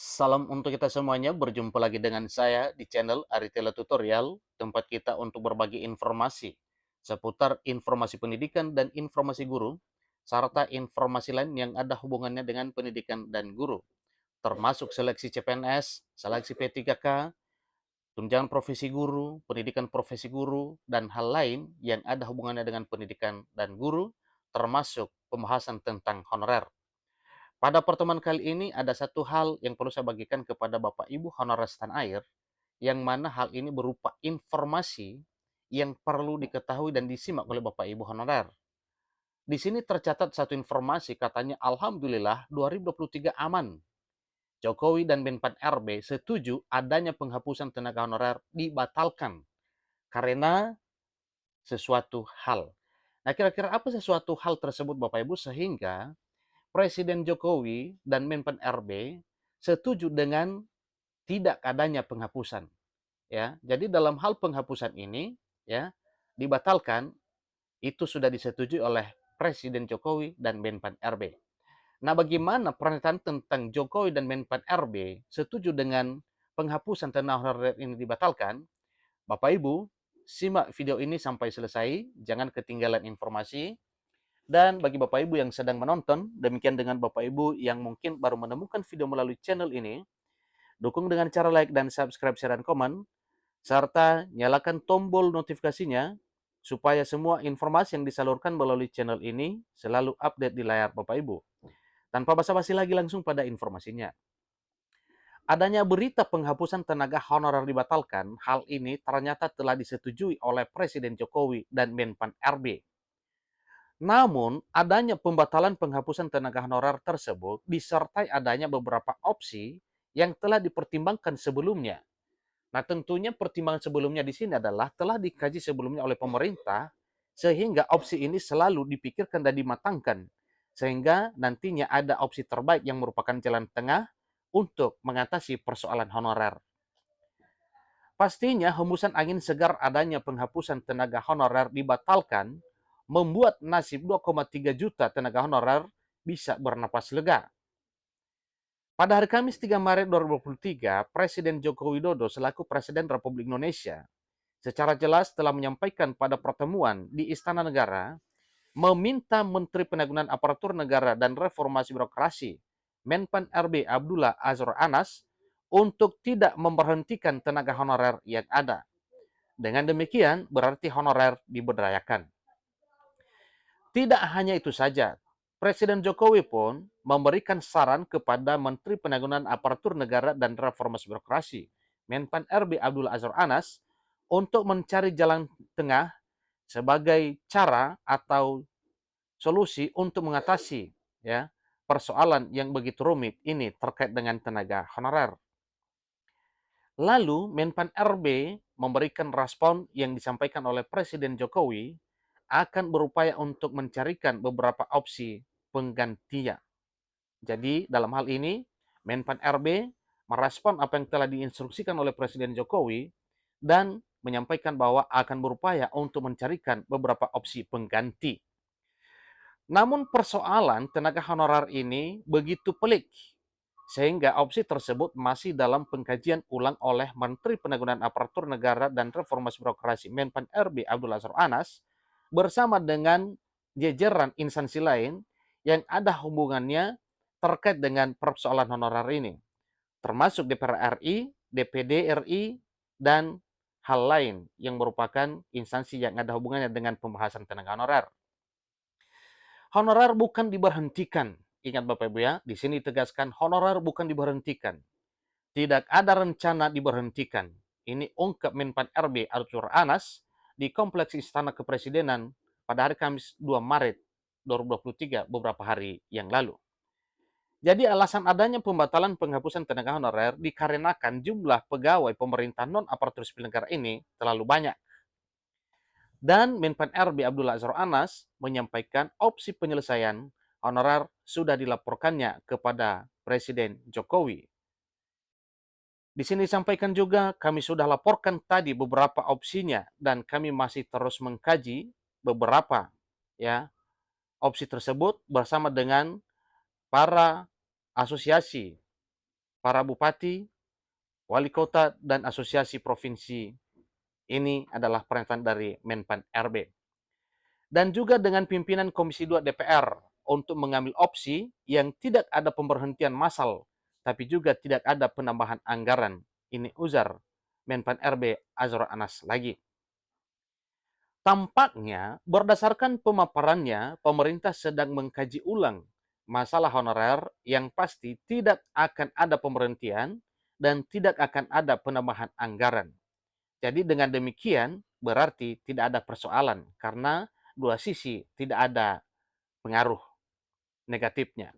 Salam untuk kita semuanya, berjumpa lagi dengan saya di channel Aritela Tutorial, tempat kita untuk berbagi informasi seputar informasi pendidikan dan informasi guru, serta informasi lain yang ada hubungannya dengan pendidikan dan guru, termasuk seleksi CPNS, seleksi P3K, tunjangan profesi guru, pendidikan profesi guru, dan hal lain yang ada hubungannya dengan pendidikan dan guru, termasuk pembahasan tentang honorer. Pada pertemuan kali ini ada satu hal yang perlu saya bagikan kepada Bapak Ibu honorer tanah air, yang mana hal ini berupa informasi yang perlu diketahui dan disimak oleh Bapak Ibu honorer. Di sini tercatat satu informasi, katanya Alhamdulillah 2023 aman. Jokowi dan Menpan RB setuju adanya penghapusan tenaga honorer dibatalkan karena sesuatu hal. Nah, kira-kira apa sesuatu hal tersebut Bapak Ibu sehingga Presiden Jokowi dan Menpan RB setuju dengan tidak adanya penghapusan, ya. Jadi dalam hal penghapusan ini, ya, dibatalkan, itu sudah disetujui oleh Presiden Jokowi dan Menpan RB. Nah, bagaimana pernyataan tentang Jokowi dan Menpan RB setuju dengan penghapusan tenaga honorer ini dibatalkan? Bapak Ibu, simak video ini sampai selesai, jangan ketinggalan informasi. Dan bagi Bapak Ibu yang sedang menonton, demikian dengan Bapak Ibu yang mungkin baru menemukan video melalui channel ini, dukung dengan cara like dan subscribe, share, dan komen, serta nyalakan tombol notifikasinya supaya semua informasi yang disalurkan melalui channel ini selalu update di layar Bapak Ibu. Tanpa basa-basi lagi langsung pada informasinya. Adanya berita penghapusan tenaga honorer dibatalkan, hal ini ternyata telah disetujui oleh Presiden Jokowi dan Menpan RB. Namun, adanya pembatalan penghapusan tenaga honorer tersebut disertai adanya beberapa opsi yang telah dipertimbangkan sebelumnya. Nah, tentunya pertimbangan sebelumnya di sini adalah telah dikaji sebelumnya oleh pemerintah, sehingga opsi ini selalu dipikirkan dan dimatangkan, sehingga nantinya ada opsi terbaik yang merupakan jalan tengah untuk mengatasi persoalan honorer. Pastinya hembusan angin segar adanya penghapusan tenaga honorer dibatalkan membuat nasib 2,3 juta tenaga honorer bisa bernapas lega. Pada hari Kamis 3 Maret 2023, Presiden Joko Widodo selaku Presiden Republik Indonesia secara jelas telah menyampaikan pada pertemuan di Istana Negara meminta Menteri Penanggulangan Aparatur Negara dan Reformasi Birokrasi Menpan RB Abdullah Azwar Anas untuk tidak memberhentikan tenaga honorer yang ada. Dengan demikian, berarti honorer diberdayakan. Tidak hanya itu saja, Presiden Jokowi pun memberikan saran kepada Menteri Penanggulangan Aparatur Negara dan Reformasi Birokrasi, Menpan RB Abdullah Azwar Anas, untuk mencari jalan tengah sebagai cara atau solusi untuk mengatasi, ya, persoalan yang begitu rumit ini terkait dengan tenaga honorer. Lalu Menpan RB memberikan respon yang disampaikan oleh Presiden Jokowi akan berupaya untuk mencarikan beberapa opsi penggantinya. Jadi dalam hal ini Menpan RB merespon apa yang telah diinstruksikan oleh Presiden Jokowi dan menyampaikan bahwa akan berupaya untuk mencarikan beberapa opsi pengganti. Namun persoalan tenaga honorer ini begitu pelik, sehingga opsi tersebut masih dalam pengkajian ulang oleh Menteri Penanggulangan Aparatur Negara dan Reformasi Birokrasi Menpan RB Abdullah Azwar Anas bersama dengan jajaran instansi lain yang ada hubungannya terkait dengan persoalan honorer ini, termasuk DPR RI, DPD RI, dan hal lain yang merupakan instansi yang ada hubungannya dengan pembahasan tenaga honorer. Honorer bukan diberhentikan. Ingat Bapak Ibu ya, di sini tegaskan honorer bukan diberhentikan. Tidak ada rencana diberhentikan. Ini ungkap Menpan RB Azwar Anas di Kompleks Istana Kepresidenan pada hari Kamis 2 Maret 2023 beberapa hari yang lalu. Jadi alasan adanya pembatalan penghapusan tenaga honorer dikarenakan jumlah pegawai pemerintah non-aparatur sipil negara ini terlalu banyak. Dan Menpan RB Abdullah Azwar Anas menyampaikan opsi penyelesaian honorer sudah dilaporkannya kepada Presiden Jokowi. Di sini disampaikan juga kami sudah laporkan tadi beberapa opsinya dan kami masih terus mengkaji beberapa, ya, opsi tersebut bersama dengan para asosiasi para bupati, wali kota, dan asosiasi provinsi. Ini adalah pernyataan dari Menpan RB. Dan juga dengan pimpinan Komisi 2 DPR untuk mengambil opsi yang tidak ada pemberhentian massal, tapi juga tidak ada penambahan anggaran. Ini uzar Menpan RB Azwar Anas lagi. Tampaknya berdasarkan pemaparannya, pemerintah sedang mengkaji ulang masalah honorer yang pasti tidak akan ada pemberhentian dan tidak akan ada penambahan anggaran. Jadi dengan demikian berarti tidak ada persoalan karena dua sisi tidak ada pengaruh negatifnya.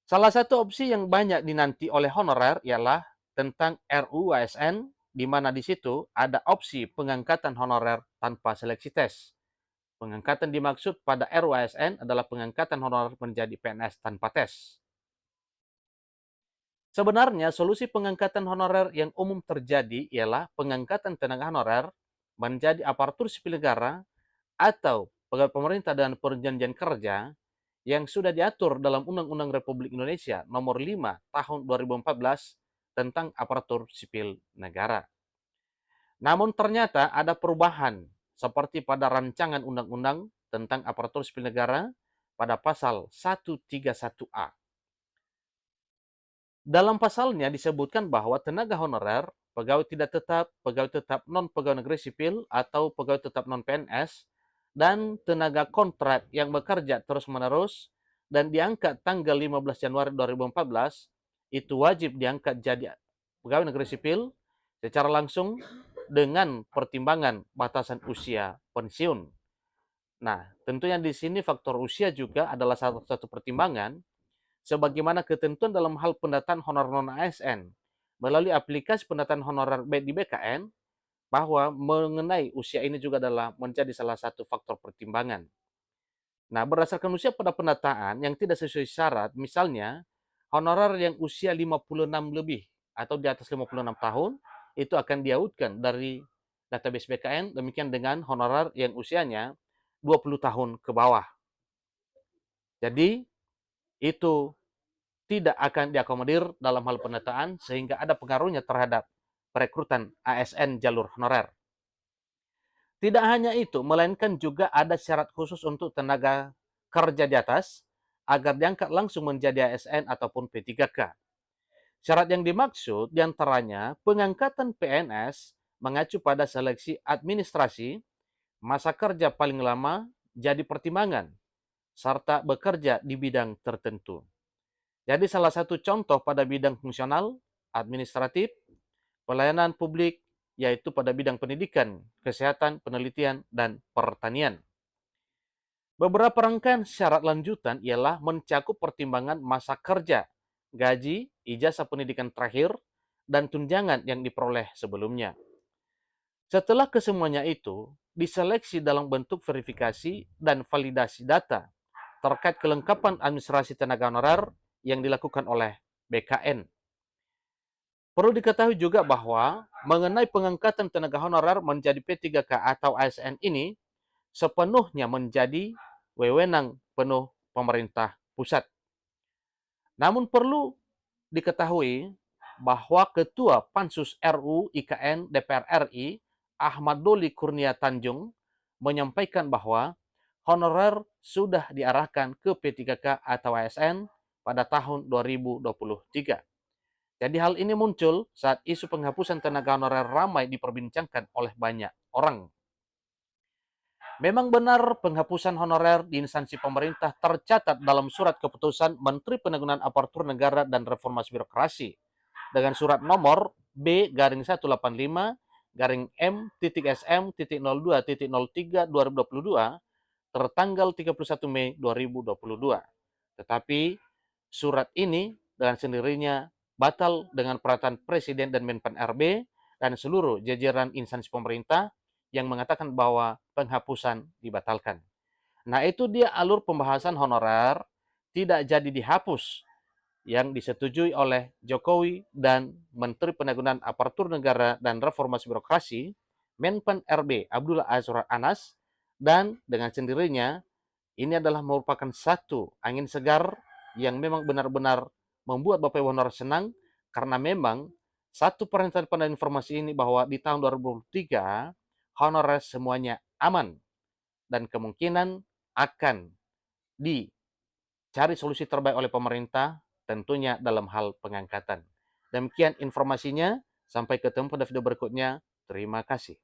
Salah satu opsi yang banyak dinanti oleh honorer ialah tentang RUU ASN, di mana di situ ada opsi pengangkatan honorer tanpa seleksi tes. Pengangkatan dimaksud pada RUU ASN adalah pengangkatan honorer menjadi PNS tanpa tes. Sebenarnya solusi pengangkatan honorer yang umum terjadi ialah pengangkatan tenaga honorer menjadi aparatur sipil negara atau pegawai pemerintah dan perjanjian kerja yang sudah diatur dalam Undang-Undang Republik Indonesia Nomor 5 Tahun 2014 tentang aparatur sipil negara. Namun ternyata ada perubahan seperti pada rancangan undang-undang tentang aparatur sipil negara pada pasal 131A. Dalam pasalnya disebutkan bahwa tenaga honorer, pegawai tidak tetap, pegawai tetap non-pegawai negeri sipil atau pegawai tetap non-PNS, dan tenaga kontrak yang bekerja terus-menerus dan diangkat tanggal 15 Januari 2014, itu wajib diangkat jadi pegawai negeri sipil secara langsung dengan pertimbangan batasan usia pensiun. Nah, tentunya di sini faktor usia juga adalah salah satu pertimbangan sebagaimana ketentuan dalam hal pendataan honorer non-ASN melalui aplikasi pendataan honorer di BKN, bahwa mengenai usia ini juga adalah menjadi salah satu faktor pertimbangan. Nah, berdasarkan usia pada pendataan yang tidak sesuai syarat, misalnya honorer yang usia 56 lebih atau di atas 56 tahun, itu akan diautkan dari database BKN, demikian dengan honorer yang usianya 20 tahun ke bawah. Jadi, itu tidak akan diakomodir dalam hal pendataan sehingga ada pengaruhnya terhadap perekrutan ASN jalur honorer. Tidak hanya itu, melainkan juga ada syarat khusus untuk tenaga kerja di atas agar diangkat langsung menjadi ASN ataupun P3K. Syarat yang dimaksud diantaranya pengangkatan PNS mengacu pada seleksi administrasi, masa kerja paling lama jadi pertimbangan, serta bekerja di bidang tertentu. Jadi salah satu contoh pada bidang fungsional, administratif, pelayanan publik, yaitu pada bidang pendidikan, kesehatan, penelitian, dan pertanian. Beberapa rangkaian syarat lanjutan ialah mencakup pertimbangan masa kerja, gaji, ijazah pendidikan terakhir, dan tunjangan yang diperoleh sebelumnya. Setelah kesemuanya itu, diseleksi dalam bentuk verifikasi dan validasi data terkait kelengkapan administrasi tenaga honorer yang dilakukan oleh BKN. Perlu diketahui juga bahwa mengenai pengangkatan tenaga honorer menjadi P3K atau ASN ini sepenuhnya menjadi wewenang penuh pemerintah pusat. Namun perlu diketahui bahwa Ketua Pansus RUU IKN DPR RI Ahmad Doli Kurnia Tanjung menyampaikan bahwa honorer sudah diarahkan ke P3K atau ASN pada tahun 2023. Jadi hal ini muncul saat isu penghapusan tenaga honorer ramai diperbincangkan oleh banyak orang. Memang benar penghapusan honorer di instansi pemerintah tercatat dalam surat keputusan Menteri Penanggulangan Aparatur Negara dan Reformasi Birokrasi dengan surat nomor B-1/M.SM.02.03/2022 tertanggal 31 Mei 2022. Tetapi surat ini dengan sendirinya batal dengan peraturan Presiden dan Menpan RB dan seluruh jajaran instansi pemerintah yang mengatakan bahwa penghapusan dibatalkan. Nah, itu dia alur pembahasan honorer tidak jadi dihapus yang disetujui oleh Jokowi dan Menteri Penanggulangan Aparatur Negara dan Reformasi Birokrasi, Menpan RB Abdullah Azwar Anas, dan dengan sendirinya ini adalah merupakan satu angin segar yang memang benar-benar membuat Bapak Ibu honorer senang karena memang satu pernyataan pada informasi ini bahwa di tahun 2023 honorer semuanya aman dan kemungkinan akan dicari solusi terbaik oleh pemerintah tentunya dalam hal pengangkatan. Demikian informasinya, sampai ketemu pada video berikutnya. Terima kasih.